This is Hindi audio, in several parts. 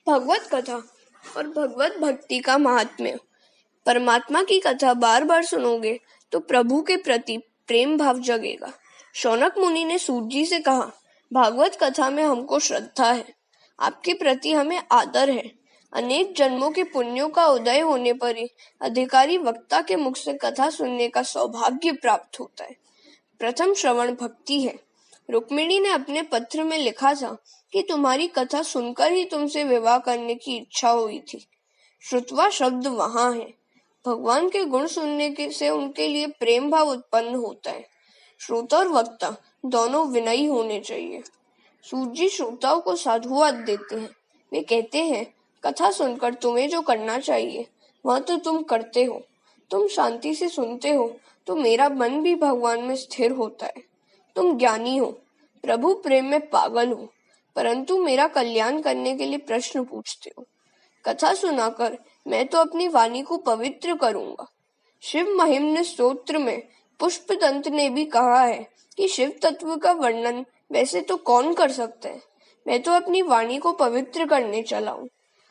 भगवत कथा और भगवत भक्ति का महात्म्य। परमात्मा की कथा बार बार सुनोगे तो प्रभु के प्रति प्रेम भाव जगेगा। शौनक मुनि ने सूत जी से कहा, भागवत कथा में हमको श्रद्धा है, आपके प्रति हमें आदर है। अनेक जन्मों के पुण्यों का उदय होने पर ही अधिकारी वक्ता के मुख से कथा सुनने का सौभाग्य प्राप्त होता है। प्रथम श्रवण भक्ति है। रुक्मिणी ने अपने पत्र में लिखा था कि तुम्हारी कथा सुनकर ही तुमसे विवाह करने की इच्छा हुई थी। श्रुत्वा शब्द वहां है। भगवान के गुण सुनने से उनके लिए प्रेम भाव उत्पन्न होता है। श्रोता और वक्ता दोनों विनयी होने चाहिए। सूत जी श्रोताओं को साधुवाद देते हैं। वे कहते हैं, कथा सुनकर तुम्हें जो करना चाहिए वह तो तुम करते हो। तुम शांति से सुनते हो तो मेरा मन भी भगवान में स्थिर होता है। तुम ज्ञानी हो, प्रभु प्रेम में पागल हो, परंतु मेरा कल्याण करने के लिए प्रश्न पूछते हो। कथा सुनाकर मैं तो अपनी वाणी को पवित्र करूंगा। शिव महिम्न स्तोत्र में पुष्पदंत ने भी कहा है कि शिव तत्व का वर्णन वैसे तो कौन कर सकता है। मैं तो अपनी वाणी को पवित्र करने चला हूँ।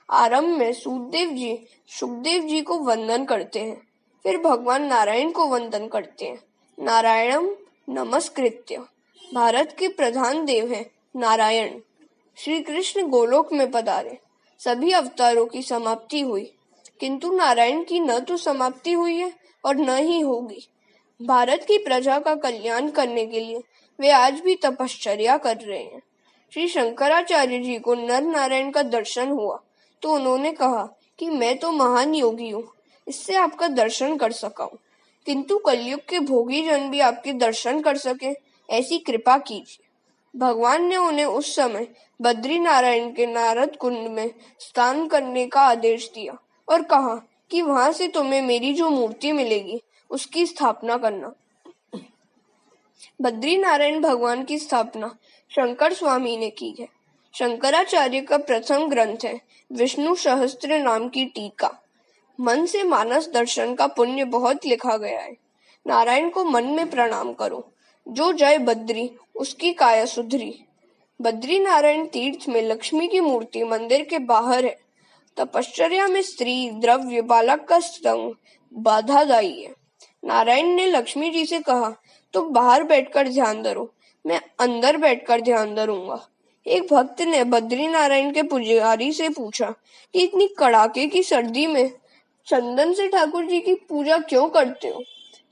आरंभ में सूतदेव जी सुखदेव जी को वंदन करते हैं, फिर भगवान नारायण को वंदन करते हैं। नारायणम नमस्कृत्य। भारत के प्रधान देव हैं नारायण। श्री कृष्ण गोलोक में पधारे। सभी अवतारों की समाप्ति हुई, किंतु नारायण की न तो समाप्ति हुई है और न ही होगी। भारत की प्रजा का कल्याण करने के लिए वे आज भी तपश्चर्या कर रहे हैं। श्री शंकराचार्य जी को नर नारायण का दर्शन हुआ तो उन्होंने कहा कि मैं तो महान योगी हूँ, इससे आपका दर्शन कर सका हूँ, किंतु कलयुग के भोगी जन भी आपके दर्शन कर सके, ऐसी कृपा कीजिए। भगवान ने उन्हें उस समय बद्री नारायण के नारद कुंड में स्नान करने का आदेश दिया और कहा कि वहां से तुम्हें मेरी जो मूर्ति मिलेगी उसकी स्थापना करना। बद्री नारायण भगवान की स्थापना शंकर स्वामी ने की है। शंकराचार्य का प्रथम ग्रंथ है विष्णु सहस्त्र नाम की टीका। मन से मानस दर्शन का पुण्य बहुत लिखा गया है। नारायण को मन में प्रणाम करो, जो जय बद्री उसकी काया सुधरी। बद्री नारायण तीर्थ में लक्ष्मी की मूर्ति मंदिर के बाहर है। तपश्चर्या में स्त्री, द्रव्य, बालक का संग बाधादायी है। नारायण ने लक्ष्मी जी से कहा, तुम बाहर बैठकर ध्यान धरो, मैं अंदर बैठकर ध्यान धरूंगा। एक भक्त ने बद्री नारायण के पुजारी से पूछा कि इतनी कड़ाके की सर्दी में चंदन से ठाकुर जी की पूजा क्यों करते हो?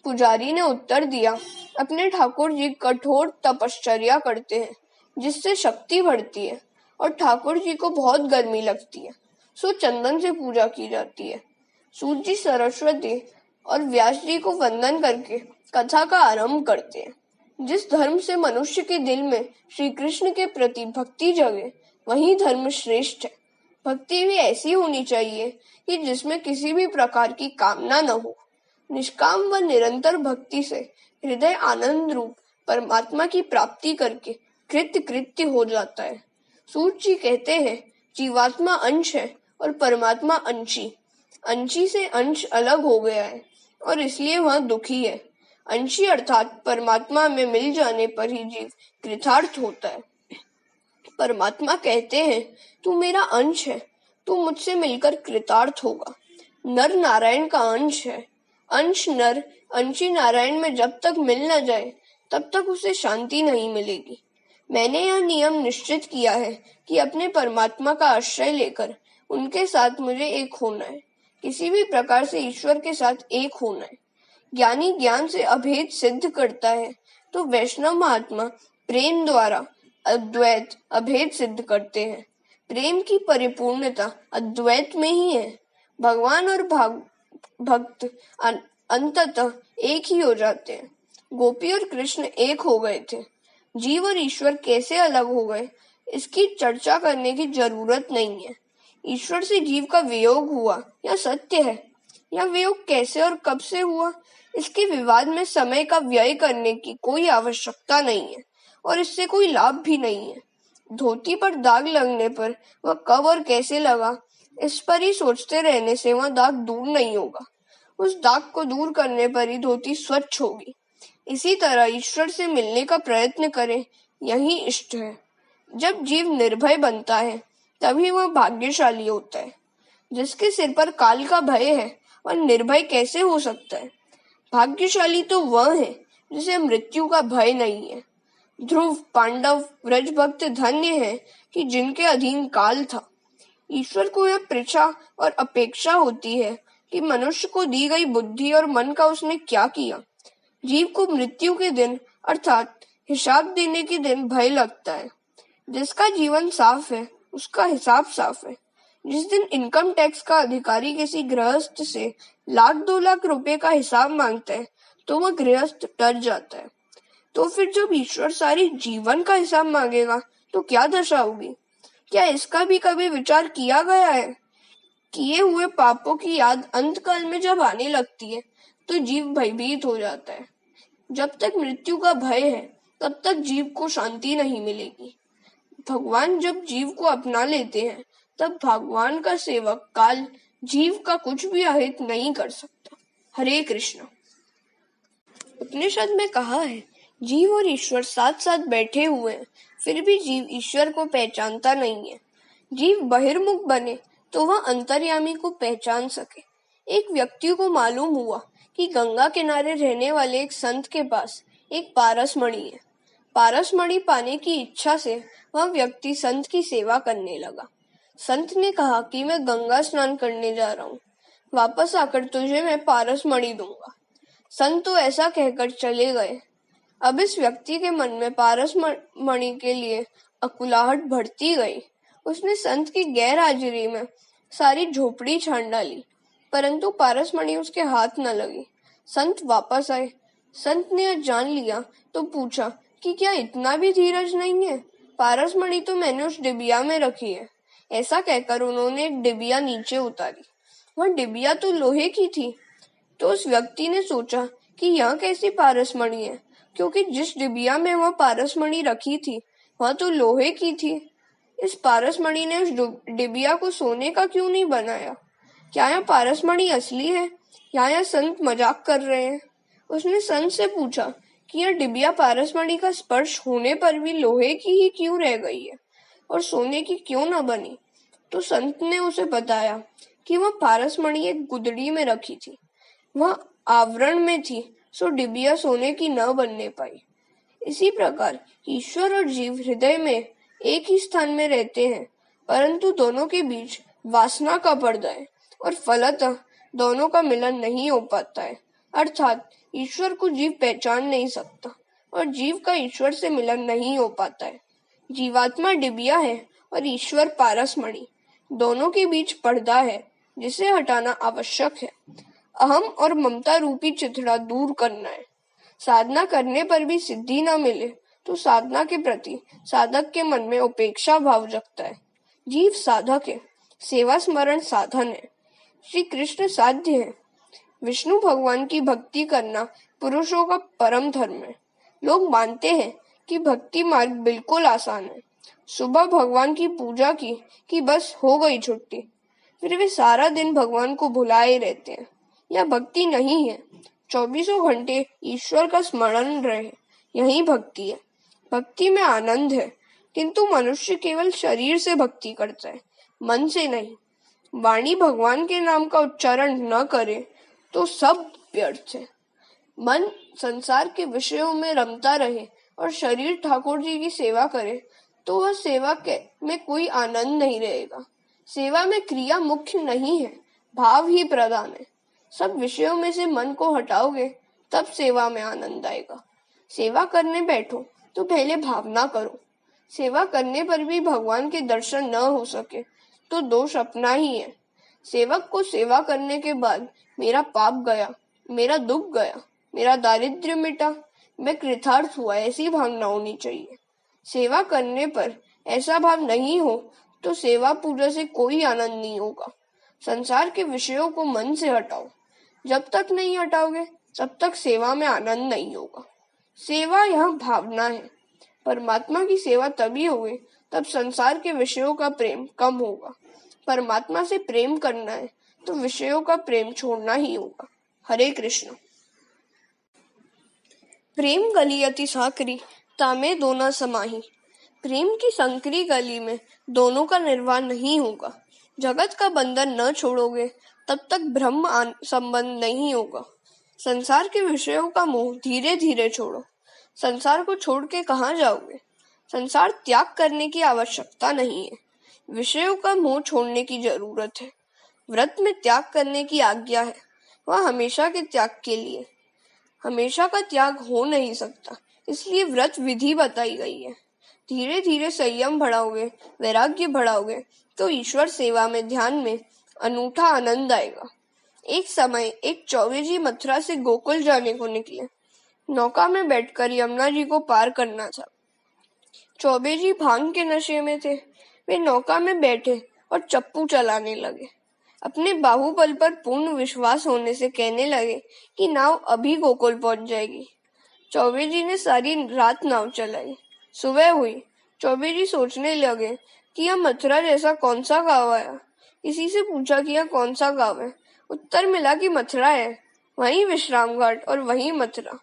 पुजारी ने उत्तर दिया, अपने ठाकुर जी कठोर तपश्चर्या करते हैं, जिससे शक्ति बढ़ती है और ठाकुर जी को बहुत गर्मी लगती है, सो चंदन से पूजा की जाती है। सूत जी सरस्वती और व्यास जी को वंदन करके कथा का आरंभ करते हैं। जिस धर्म से मनुष्य के दिल में श्री कृष्ण के प्रति भक्ति जगे, वही धर्म श्रेष्ठ है। भक्ति भी ऐसी होनी चाहिए कि जिसमें किसी भी प्रकार की कामना न हो। निष्काम व निरंतर भक्ति से हृदय आनंद रूप परमात्मा की प्राप्ति करके कृत्य कृत्य हो जाता है। सूत जी कहते हैं, जीवात्मा अंश है और परमात्मा अंशी। अंशी से अंश अलग हो गया है और इसलिए वह दुखी है। अंशी अर्थात परमात्मा में मिल जाने पर ही जीव कृतार्थ होता है। परमात्मा कहते हैं, तू मेरा अंश है, तू मुझसे मिलकर कृतार्थ होगा। नर नारायण का अंश है। अंश नर अंशी नारायण में जब तक मिल न जाए तब तक उसे शांति नहीं मिलेगी। मैंने यह नियम निश्चित किया है कि अपने परमात्मा का आश्रय लेकर उनके साथ मुझे एक होना है। किसी भी प्रकार से ईश्वर के साथ एक होना है। ज्ञानी ज्ञान से अभेद सिद्ध करता है तो वैष्णव महात्मा प्रेम द्वारा अद्वैत अभेद सिद्ध करते हैं। प्रेम की परिपूर्णता अद्वैत में ही है। भगवान और भक्त अंततः एक ही हो जाते हैं। गोपी और कृष्ण एक हो गए थे। जीव और ईश्वर कैसे अलग हो गए, इसकी चर्चा करने की जरूरत नहीं है। ईश्वर से जीव का वियोग हुआ यह सत्य है। यह वियोग कैसे और कब से हुआ, इसके विवाद में समय का व्यय करने की कोई आवश्यकता नहीं है और इससे कोई लाभ भी नहीं है। धोती पर दाग लगने पर वह कब और कैसे लगा, इस पर ही सोचते रहने से वह दाग दूर नहीं होगा। उस दाग को दूर करने पर ही धोती स्वच्छ होगी। इसी तरह ईश्वर से मिलने का प्रयत्न करें, यही इष्ट है। जब जीव निर्भय बनता है तभी वह भाग्यशाली होता है। जिसके सिर पर काल का भय है वह निर्भय कैसे हो सकता है? भाग्यशाली तो वह है जिसे मृत्यु का भय नहीं है। ध्रुव, पांडव, व्रज भक्त धन्य है कि जिनके अधीन काल था। ईश्वर को यह पृछा और अपेक्षा होती है कि मनुष्य को दी गई बुद्धि और मन का उसने क्या किया। जीव को मृत्यु के दिन अर्थात हिसाब देने के दिन भय लगता है। जिसका जीवन साफ है उसका हिसाब साफ है। जिस दिन इनकम टैक्स का अधिकारी किसी गृहस्थ से 1,00,000-2,00,000 रुपए का हिसाब मांगता है तो वह गृहस्थ डर जाता है। तो फिर जब ईश्वर सारी जीवन का हिसाब मांगेगा तो क्या दशा होगी? क्या इसका भी कभी विचार किया गया है? किए हुए पापों की याद अंतकाल में जब आने लगती है तो जीव भयभीत हो जाता है। जब तक मृत्यु का भय है तब तक जीव को शांति नहीं मिलेगी। भगवान जब जीव को अपना लेते हैं तब भगवान का सेवक काल जीव का कुछ भी अहित नहीं कर सकता। हरे कृष्ण। उपनिषद में कहा है, जीव और ईश्वर साथ साथ बैठे हुए हैं, फिर भी जीव ईश्वर को पहचानता नहीं है। जीव बहिर्मुख बने तो वह अंतर्यामी को पहचान सके। एक व्यक्ति को मालूम हुआ कि गंगा किनारे रहने वाले एक संत के पास एक पारसमणि है। पारसमणि पाने की इच्छा से वह व्यक्ति संत की सेवा करने लगा। संत ने कहा कि मैं गंगा स्नान करने जा रहा हूँ, वापस आकर तुझे मैं पारसमणि दूंगा। संत तो ऐसा कहकर चले गए। अब इस व्यक्ति के मन में पारसमणि के लिए अकुलाहट बढ़ती गई। उसने संत की गैर हाजिरी में सारी झोपड़ी छान डाली, परंतु पारसमणि उसके हाथ न लगी। संत वापस आए। संत ने यह जान लिया तो पूछा कि क्या इतना भी धीरज नहीं है? पारसमणि तो मैंने उस डिबिया में रखी है। ऐसा कहकर उन्होंने एक डिबिया नीचे उतारी। वह डिबिया तो लोहे की थी। तो उस व्यक्ति ने सोचा कि यह कैसी पारसमणि है, क्योंकि जिस डिबिया में वह पारसमणि रखी थी वह तो लोहे की थी। इस पारसमणि ने उस डिबिया को सोने का क्यों नहीं बनाया? क्या यह पारसमणि असली है या यह संत मजाक कर रहे हैं? उसने संत से पूछा कि यह डिबिया पारसमणि का स्पर्श होने पर भी लोहे की ही क्यों रह गई है और सोने की क्यों न बनी? तो संत ने उसे बताया कि वह पारसमणि एक गुदड़ी में रखी थी। वह आवरण में थी, सो डिबिया सोने की न बनने पाई। इसी प्रकार ईश्वर और जीव हृदय में एक ही स्थान में रहते हैं, परंतु दोनों के बीच वासना का पर्दा है और फलतः दोनों का मिलन नहीं हो पाता है। अर्थात ईश्वर को जीव पहचान नहीं सकता और जीव का ईश्वर से मिलन नहीं हो पाता है। जीवात्मा डिबिया है और ईश्वर पारसमणि। दोनों के बीच पर्दा है जिसे हटाना आवश्यक है। अहम और ममता रूपी चिथड़ा दूर करना है। साधना करने पर भी सिद्धि न मिले तो साधना के प्रति साधक के मन में उपेक्षा भाव जगता है। जीव साधक है, सेवा स्मरण साधन है। श्री कृष्ण साध्य है। विष्णु भगवान की भक्ति करना पुरुषों का परम धर्म है। लोग मानते हैं कि भक्ति मार्ग बिल्कुल आसान है। सुबह भगवान की पूजा की कि बस हो गई छुट्टी, फिर वे सारा दिन भगवान को भुलाए रहते हैं। यह भक्ति नहीं है। 24 घंटे ईश्वर का स्मरण रहे, यही भक्ति है। भक्ति में आनंद है, किंतु मनुष्य केवल शरीर से भक्ति करता है, मन से नहीं। वाणी भगवान के नाम का उच्चारण न करे तो सब व्यर्थ है। मन संसार के विषयों में रमता रहे और शरीर ठाकुर जी की सेवा करे तो वह सेवा में कोई आनंद नहीं रहेगा। सेवा में क्रिया मुख्य नहीं है, भाव ही प्रधान है। सब विषयों में से मन को हटाओगे तब सेवा में आनंद आएगा। सेवा करने बैठो तो पहले भावना करो। सेवा करने पर भी भगवान के दर्शन न हो सके तो दोष अपना ही है। सेवक को सेवा करने के बाद मेरा पाप गया, मेरा दुख गया, मेरा दारिद्र्य मिटा, मैं कृतार्थ हुआ, ऐसी भावना होनी चाहिए। सेवा करने पर ऐसा भाव नहीं हो तो सेवा पूजा से कोई आनंद नहीं होगा। संसार के विषयों को मन से हटाओ। जब तक नहीं हटाओगे तब तक सेवा में आनंद नहीं होगा। सेवा यह भावना है। परमात्मा की सेवा तभी होगी तब संसार के विषयों का प्रेम कम होगा। परमात्मा से प्रेम करना है तो विषयों का प्रेम छोड़ना ही होगा। हरे कृष्ण। प्रेम गलियति साकरी तामे दोना समाही, प्रेम की संकरी गली में दोनों का निर्वाह नहीं होगा। जगत का बंधन न छोड़ोगे तब तक ब्रह्म संबंध नहीं होगा। संसार के विषयों का मोह धीरे धीरे छोड़ो। संसार को छोड़ के कहाँ जाओगे? संसार त्याग करने की आवश्यकता नहीं है, विषयों का मोह छोड़ने की जरूरत है। व्रत में त्याग करने की आज्ञा है, वह हमेशा के त्याग के लिए। हमेशा का त्याग हो नहीं सकता, इसलिए व्रत विधि बताई गई है। धीरे धीरे संयम बढ़ाओगे, वैराग्य बढ़ाओगे तो ईश्वर सेवा में, ध्यान में अनूठा आनंद आएगा। एक समय एक चौबे जी मथुरा से गोकुल जाने को निकले। नौका में बैठकर यमुना जी को पार करना था। चौबे जी भांग के नशे में थे। वे नौका में बैठे और चप्पू चलाने लगे। अपने बाहुबल पर पूर्ण विश्वास होने से कहने लगे कि नाव अभी गोकुल पहुंच जाएगी। चौबे जी ने सारी रात नाव चलाई। सुबह हुई। चौबे जी सोचने लगे कि यह मथुरा जैसा कौन सा गांव आया। किसी से पूछा कि यह कौन सा गांव है। उत्तर मिला कि मथुरा है, वहीं विश्राम घाट और वहीं मथुरा।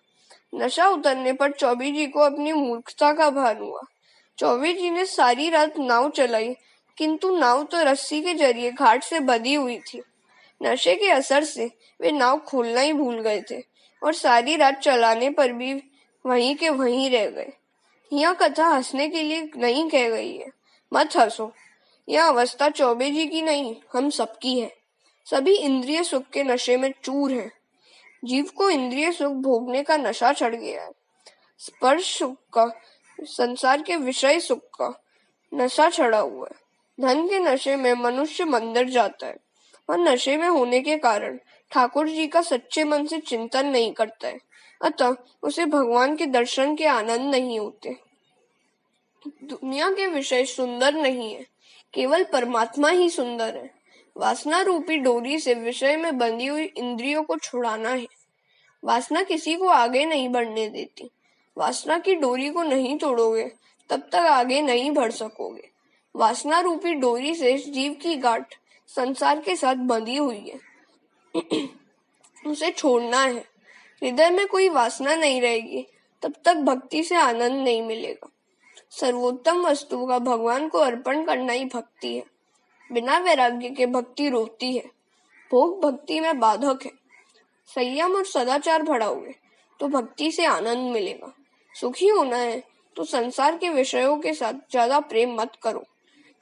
नशा उतरने पर चौबे जी को अपनी मूर्खता का भान हुआ। चौबे जी ने सारी रात नाव चलाई, किंतु नाव तो रस्सी के जरिए घाट से बंधी हुई थी। नशे के असर से वे नाव खोलना ही भूल गए थे और सारी रात चलाने पर भी वहीं के वहीं रह गए। यह कथा हंसने के लिए नहीं कह गई है, मत हंसो। यह अवस्था चौबे जी की नहीं, हम सबकी है। सभी इंद्रिय सुख के नशे में चूर हैं। जीव को इंद्रिय सुख भोगने का नशा चढ़ गया है। स्पर्श सुख का, संसार के विषय सुख का नशा चढ़ा हुआ है। धन के नशे में मनुष्य मंदिर जाता है और नशे में होने के कारण ठाकुर जी का सच्चे मन से चिंतन नहीं करता है, अतः उसे भगवान के दर्शन के आनंद नहीं होते। दुनिया के विषय सुंदर नहीं है, केवल परमात्मा ही सुंदर है। वासना रूपी डोरी से विषय में बंधी हुई इंद्रियों को छुड़ाना है। वासना किसी को आगे नहीं बढ़ने देती। वासना की डोरी को नहीं तोड़ोगे तब तक आगे नहीं बढ़ सकोगे। वासना रूपी डोरी से जीव की गांठ संसार के साथ बंधी हुई है, उसे छोड़ना है। हृदय में कोई वासना नहीं रहेगी तब तक भक्ति से आनंद नहीं मिलेगा। सर्वोत्तम वस्तु का भगवान को अर्पण करना ही भक्ति है। बिना वैराग्य के भक्ति रोती है। भोग भक्ति में बाधक है। संयम और सदाचार बढ़ाओगे तो भक्ति से आनंद मिलेगा। सुखी होना है तो संसार के विषयों के साथ ज्यादा प्रेम मत करो।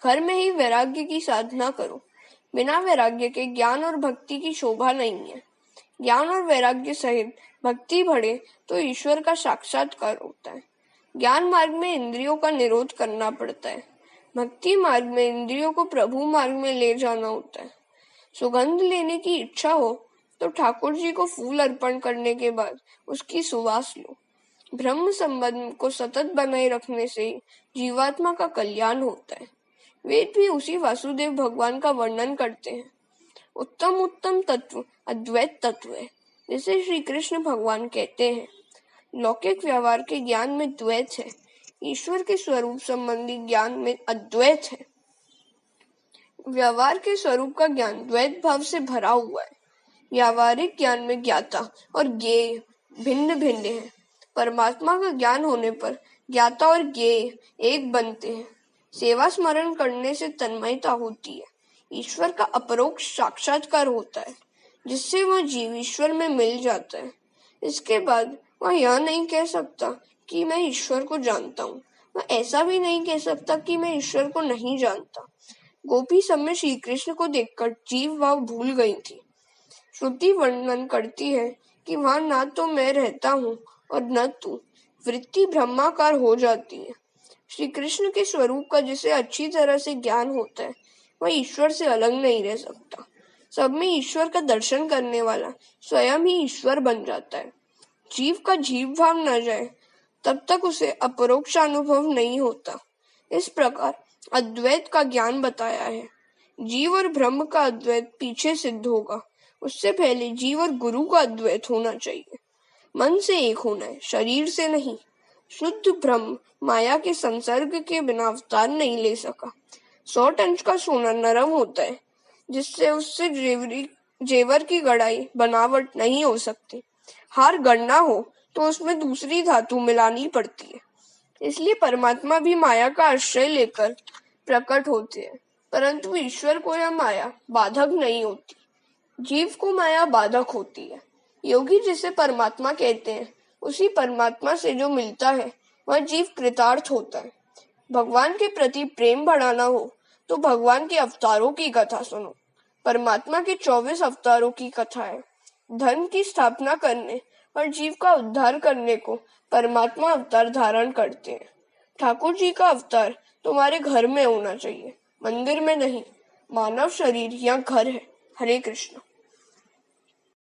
घर में ही वैराग्य की साधना करो। बिना वैराग्य के ज्ञान और भक्ति की शोभा नहीं है। ज्ञान और वैराग्य सहित भक्ति बढ़े तो ईश्वर का साक्षात्कार होता है। ज्ञान मार्ग में इंद्रियों का निरोध करना पड़ता है। भक्ति मार्ग में इंद्रियों को प्रभु मार्ग में ले जाना होता है। सुगंध लेने की इच्छा हो तो ठाकुर जी को फूल अर्पण करने के बाद उसकी सुवास लो। ब्रह्म संबंध को सतत बनाए रखने से जीवात्मा का कल्याण होता है। वेद भी उसी वासुदेव भगवान का वर्णन करते हैं। उत्तम उत्तम तत्व अद्वैत तत्व है, जिसे श्री कृष्ण भगवान कहते हैं। लौकिक व्यवहार के ज्ञान में द्वैत है, ईश्वर के स्वरूप संबंधी ज्ञान में अद्वैत है। व्यवहार के स्वरूप का ज्ञान द्वैत भाव से भरा हुआ है। व्यावहारिक ज्ञान में ज्ञाता और ज्ञेय भिन्न भिन्न है। परमात्मा का ज्ञान होने पर ज्ञाता और ज्ञेय एक बनते हैं। सेवा स्मरण करने से तन्मयता होती है। ईश्वर का अपरोक्ष साक्षात्कार होता है, जिससे वह जीव ईश्वर में मिल जाता है। इसके बाद वह यह नहीं कह सकता कि मैं ईश्वर को जानता हूँ। वह ऐसा भी नहीं कह सकता कि मैं ईश्वर को नहीं जानता। गोपी सब में श्री कृष्ण को देखकर जीव भाव भूल गई थी। श्रुति वर्णन करती है कि वहां ना तो मैं रहता हूँ और न तू। वृत्ति ब्रह्माकार हो जाती है। श्री कृष्ण के स्वरूप का जिसे अच्छी तरह से ज्ञान होता है, वह ईश्वर से अलग नहीं रह सकता। सब में ईश्वर का दर्शन करने वाला स्वयं ही ईश्वर बन जाता है। जीव का जीव भाव न जाए तब तक उसे अपरोक्ष अनुभव नहीं होता। इस प्रकार अद्वैत का ज्ञान बताया है। जीव और ब्रह्म का अद्वैत पीछे सिद्ध होगा। उससे पहले जीव और गुरु का अद्वैत होना चाहिए। मन से एक होना है, शरीर से नहीं। शुद्ध ब्रह्म माया के संसर्ग के बिना अवतार नहीं ले सका। 100 टन का सोना नरम होता है, जिससे उससे जेवर की गढ़ाई बनावट नहीं हो सकती। हार गढ़ना हो तो उसमें दूसरी धातु मिलानी पड़ती है। इसलिए परमात्मा भी माया का आश्रय लेकर प्रकट होते हैं, परंतु ईश्वर को यह माया बाधक नहीं होती। जीव को माया बाधक होती है। योगी जिसे परमात्मा कहते हैं, उसी परमात्मा से जो मिलता है वह जीव कृतार्थ होता है। भगवान के प्रति प्रेम बढ़ाना हो तो भगवान के अवतारों की कथा सुनो। परमात्मा के 24 अवतारों की कथा है। धर्म की स्थापना करने और जीव का उद्धार करने को परमात्मा अवतार धारण करते हैं। ठाकुर जी का अवतार तुम्हारे घर में होना चाहिए, मंदिर में नहीं। मानव शरीर यह घर है। हरे कृष्ण।